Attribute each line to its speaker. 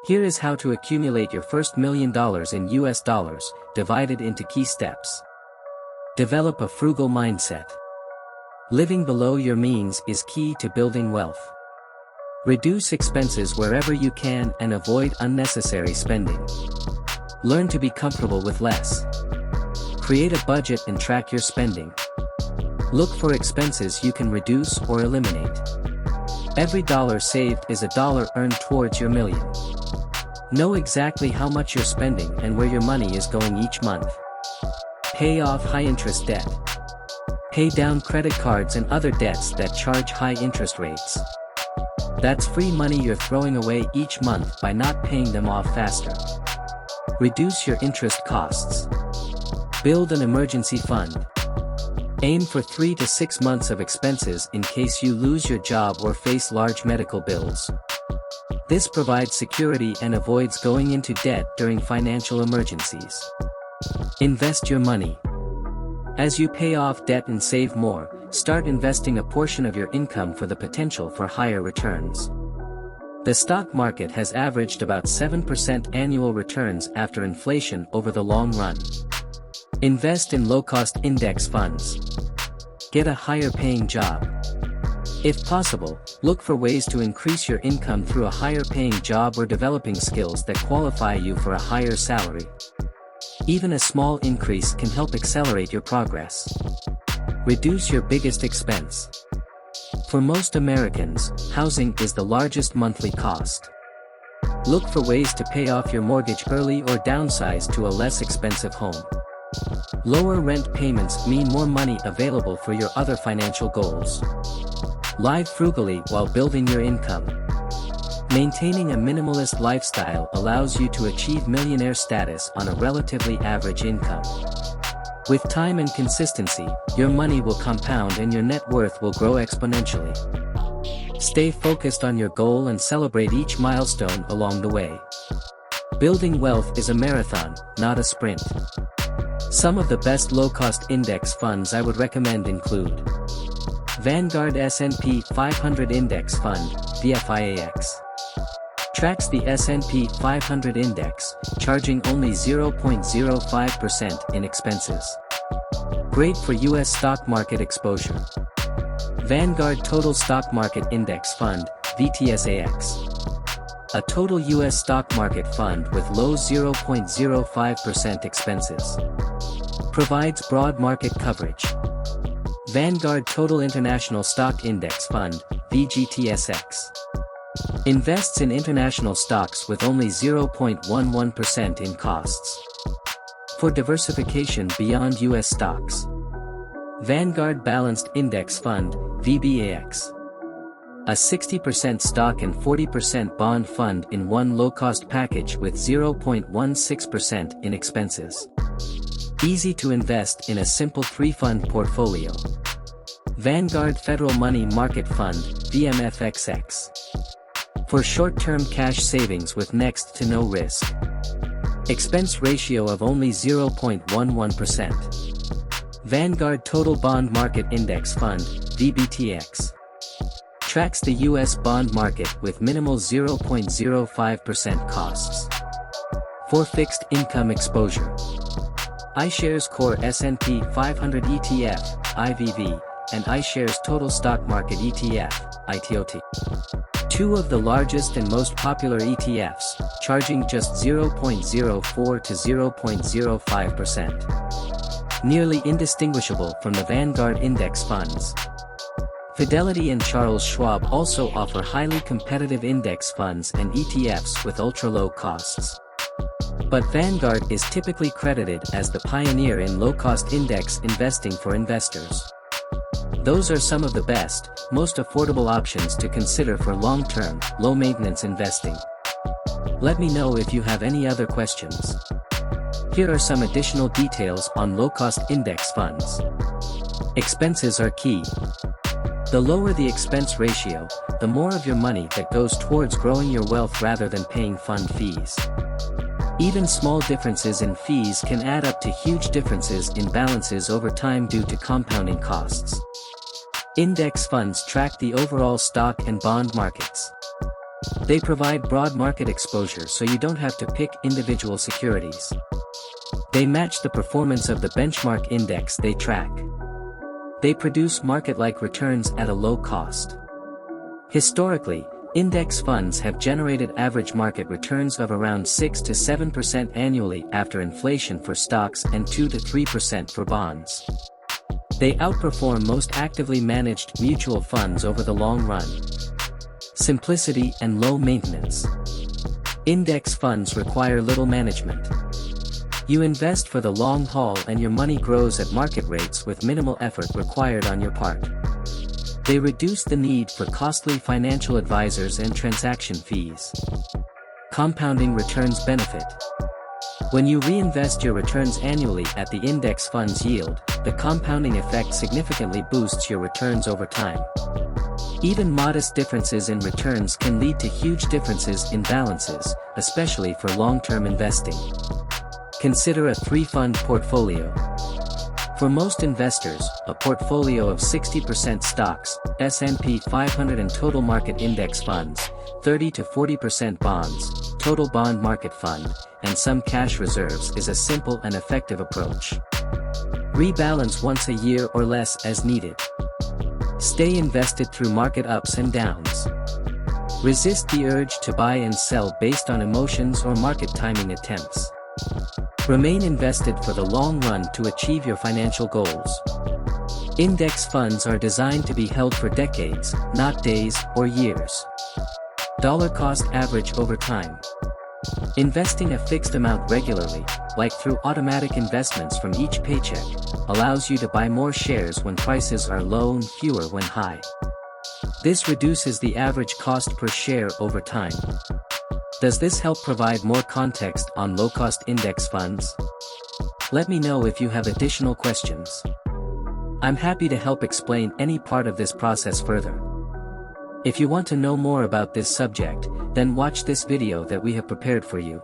Speaker 1: Here is how to accumulate your first $1 million in US dollars, divided into key steps. Develop a frugal mindset. Living below your means is key to building wealth. Reduce expenses wherever you can and avoid unnecessary spending. Learn to be comfortable with less. Create a budget and track your spending. Look for expenses you can reduce or eliminate. Every dollar saved is a dollar earned towards your million. Know exactly how much you're spending and where your money is going each month. Pay off high-interest debt. Pay down credit cards and other debts that charge high interest rates. That's free money you're throwing away each month by not paying them off faster. Reduce your interest costs. Build an emergency fund. Aim for 3 to 6 months of expenses in case you lose your job or face large medical bills. This provides security and avoids going into debt during financial emergencies. Invest your money. As you pay off debt and save more, start investing a portion of your income for the potential for higher returns. The stock market has averaged about 7% annual returns after inflation over the long run. Invest in low-cost index funds. Get a higher-paying job. If possible, look for ways to increase your income through a higher-paying job or developing skills that qualify you for a higher salary. Even a small increase can help accelerate your progress. Reduce your biggest expense. For most Americans, housing is the largest monthly cost. Look for ways to pay off your mortgage early or downsize to a less expensive home. Lower rent payments mean more money available for your other financial goals. Live frugally while building your income. Maintaining a minimalist lifestyle allows you to achieve millionaire status on a relatively average income. With time and consistency, your money will compound and your net worth will grow exponentially. Stay focused on your goal and celebrate each milestone along the way. Building wealth is a marathon, not a sprint. Some of the best low-cost index funds I would recommend include Vanguard S&P 500 Index Fund, VFIAX. Tracks the S&P 500 index, charging only 0.05% in expenses. Great for U.S. stock market exposure. Vanguard Total Stock Market Index Fund, VTSAX. A total U.S. stock market fund with low 0.05% expenses. Provides broad market coverage. Vanguard Total International Stock Index Fund, VGTSX. Invests in international stocks with only 0.11% in costs. For diversification beyond U.S. stocks. Vanguard Balanced Index Fund, VBAX. A 60% stock and 40% bond fund in one low-cost package with 0.16% in expenses. Easy to invest in a simple 3-fund portfolio. Vanguard Federal Money Market Fund, VMFXX. For short-term cash savings with next to no risk. Expense ratio of only 0.11%. Vanguard Total Bond Market Index Fund, VBTX. Tracks the U.S. bond market with minimal 0.05% costs. For fixed income exposure. iShares Core S&P 500 ETF, IVV, and iShares Total Stock Market ETF, ITOT. Two of the largest and most popular ETFs, charging just 0.04 to 0.05%. Nearly indistinguishable from the Vanguard Index funds. Fidelity and Charles Schwab also offer highly competitive index funds and ETFs with ultra-low costs. But Vanguard is typically credited as the pioneer in low-cost index investing for investors. Those are some of the best, most affordable options to consider for long-term, low-maintenance investing. Let me know if you have any other questions. Here are some additional details on low-cost index funds. Expenses are key. The lower the expense ratio, the more of your money that goes towards growing your wealth rather than paying fund fees. Even small differences in fees can add up to huge differences in balances over time due to compounding costs. Index funds track the overall stock and bond markets. They provide broad market exposure so you don't have to pick individual securities. They match the performance of the benchmark index they track. They produce market-like returns at a low cost. Historically, index funds have generated average market returns of around 6 to 7% annually after inflation for stocks and 2 to 3% for bonds. They outperform most actively managed mutual funds over the long run. Simplicity and low maintenance. Index funds require little management. You invest for the long haul and your money grows at market rates with minimal effort required on your part. They reduce the need for costly financial advisors and transaction fees. Compounding returns benefit. When you reinvest your returns annually at the index fund's yield, the compounding effect significantly boosts your returns over time. Even modest differences in returns can lead to huge differences in balances, especially for long-term investing. Consider a 3-fund portfolio. For most investors, a portfolio of 60% stocks, S&P 500 and total market index funds, 30 to 40% bonds, total bond market fund, and some cash reserves is a simple and effective approach. Rebalance once a year or less as needed. Stay invested through market ups and downs. Resist the urge to buy and sell based on emotions or market timing attempts. Remain invested for the long run to achieve your financial goals. Index funds are designed to be held for decades, not days or years. Dollar cost average over time. Investing a fixed amount regularly, like through automatic investments from each paycheck, allows you to buy more shares when prices are low and fewer when high. This reduces the average cost per share over time. Does this help provide more context on low-cost index funds? Let me know if you have additional questions. I'm happy to help explain any part of this process further. If you want to know more about this subject, then watch this video that we have prepared for you.